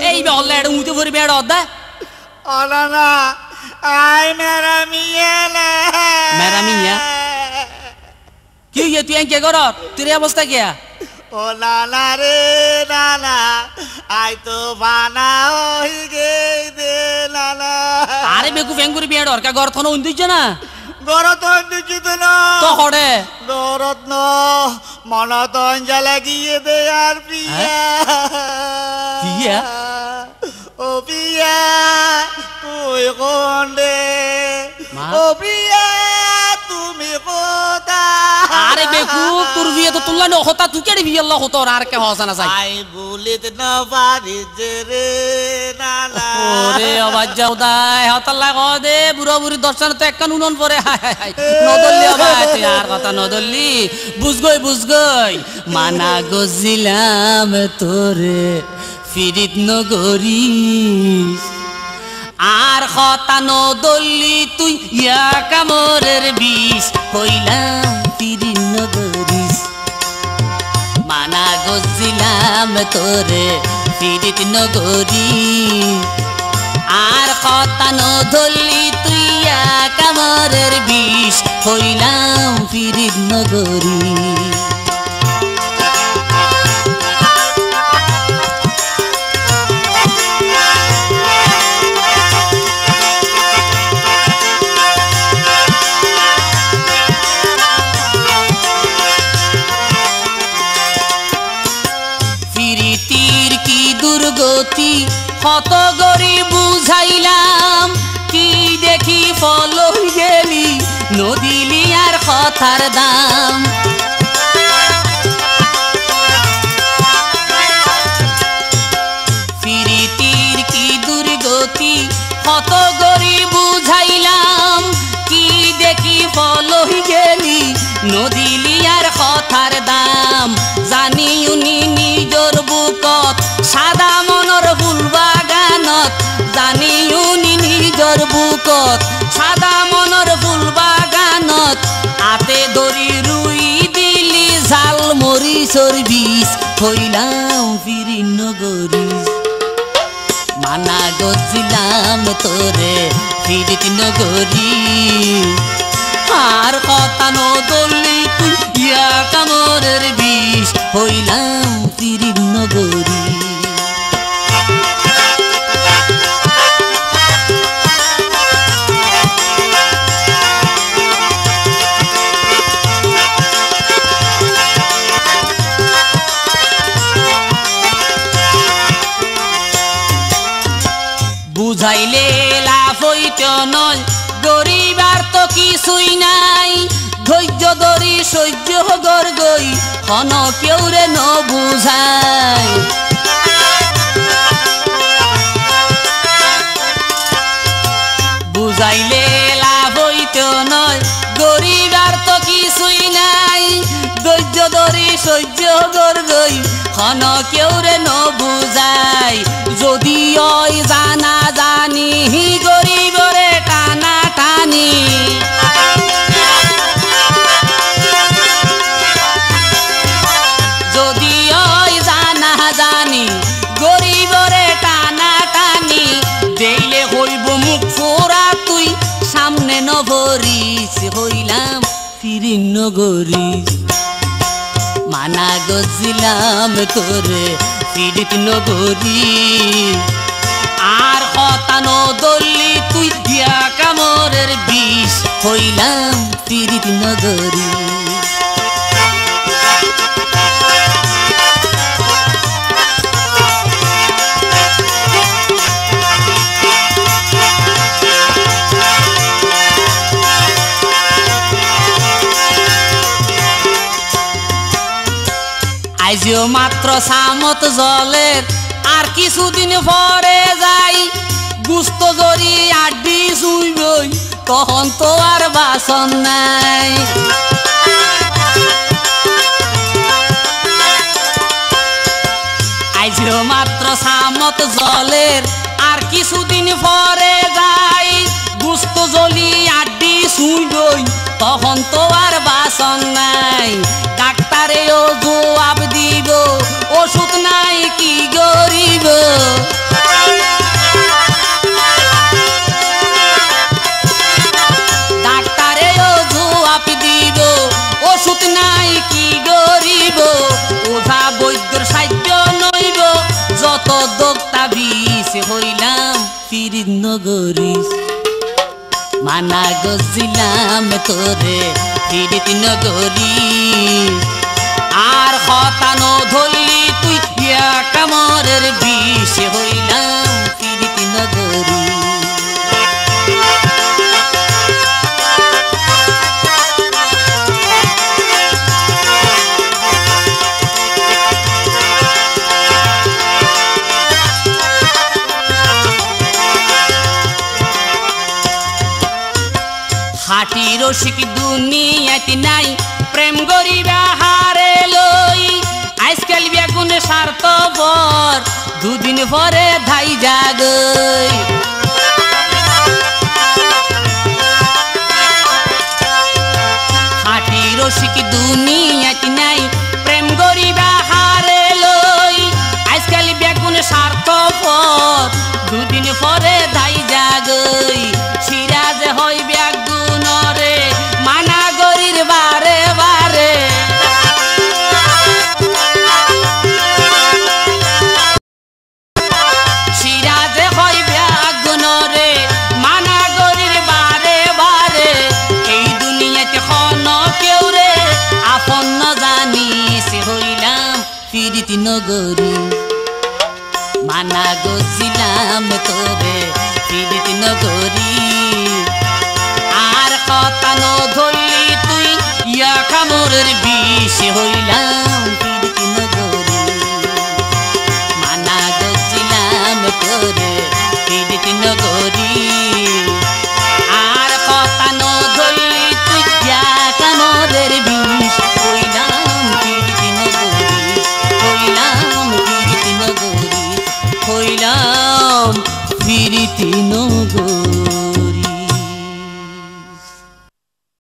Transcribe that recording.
এই বললে এটা উঠে পড়বি এটা অদ্দা না আই মেরা মিয়া না মেরা মিয়া কি হইয়া তুই কে কর তোর অবস্থা কে ও নানা রে নানা আই তো বানা হই গে দে নানা আরে বেকু ফেঙ্গুরি বিয়া ডরকা ঘর থন উন্দিছ না গরত দিছিত না তো হড়ে গরত ন মন তো অঞ্জলা গিয়ে দে আর পিয়া পিয়া ও পিয়া তুই কোন রে মা? ও পিয়া তুমি কোথা আরে বেকু তোর বিয়ে তো তুললা ন হতা তুই কেড়ে বিয়ে আল্লাহ হতো আর কে হসা না চাই আই বলিত না পারি যে রে নানা ওরে আবাজ যাও দাই হতাল্লা ক দে বুড়ো বুড়ি দর্শন তো এক কানুন পরে হাই হাই হাই নদল্লি আবাজ তুই আর কথা নদল্লি বুঝগই মানা গজিলাম তোরে ফিরিত নগরী আর কথা নদল্লি তুই ইয়া কামরের বিষ কইলাম ফিরিত নগরী মানা গজিলাম তোরে ফিরিত নগরী আর কথা নদল্লি তুই ইয়া কামরের বিষ কইলাম ফিরিত নগরী দুর্গতি কত গরি বুঝাইলাম কি দেখি ফল গেলি নদিলি আর কথার দাম ফিরিতির কি দুর্গতি কত গরি বুঝাইলাম কি দেখি ফল গেলি নদিলি আর কথার দাম জানি উনি নিজর বুকত সাদা মনৰ ফুল বাগানত জানি উনি নিজর বুকত সাদা মনৰ ফুল বাগানত আতে ধৰি ৰুই দিলি জাল মৰিচৰ বীজ কইলাম ফিরি নগরী মানা গজিলাম তোরে ফিরিত নগরী আর কথা নদল্লি তুই ইয়া কামরের বিষ হইলাম ফিরিত নগরী বুঝাইলে লাভ হইত নয় গরিবার তো কিছুই নাই ধৈর্য ধরি সহ্য গর গই হন কেউ রে ন বুঝাই বুঝাইলে লাভ হইত নয় গরিবার তো কিছুই নাই ধৈর্য ধরি সহ্য গর গই হন কেউ রে ন বুঝাই যদি ওই জানা জানি গরিবরে টানা টানি যদি ওই জানা জানি গরিবরে টানা টানি দেইলে হইব মুখ ফোরা তুই সামনে নভরিস হইলাম ফিরি নগরী মানা গজিলাম তোরে ফিরিত নগরী আর কথা নদল্লি তুই দিয়া কামরের বিষ হইলাম ফিরিত নগরী আইজিও মাত্র সামত জলের আর কিছুদিন পরে যাই গুস্ত জরি আড্ডি শুইবই তখন তো আর বাসন নাই আইজিও মাত্র সামত জলের আর কিছুদিন পরে যাই গুস্ত জলি আড্ডি শুইবই তখন তো আর বাসন নাই ডাক্তারেও জবাব দিব নগরী মানা গজিলাম তোরে ফিরিতি নগরী আর হতানো ধরলি তুই কামরের বিষ হইলাম ফিরিতি নগরী হাটি রসিক দুনিয়াতে নাই প্রেম গরিবা হারে লই আজকাল বেগুন স্বার্থপর দুদিন পরে ধাই জাগই হাটি রসিক দুনিয়াতে নাই প্রেম গরিবা হারে লই আজকাল বেগুন স্বার্থপর দুদিন পরে ধাই জাগই সিরাজ হই বেগুন রে মানা গরির বারে বারে সিরাজ হই বেগুন রে মানা গরির বারে বারে এই দুনিয়াতে খন কেউ রে আপন ন জানিস হইলাম ফিরিতি নগরী মানা গজিলাম তোরে ফিরিতি নগরী আর কথা ন ধরলি তুই কামরের বিষ হইলাম ফিরিতি নগরী মানা গজিলাম তোরে ফিরিতি নগরী আর কথা ন ধরলি তুই কামরের বিষ হইলাম ফিরিতি নগরী হইলাম ফিরিতি নগরী হইলাম ফিরিতি নগরী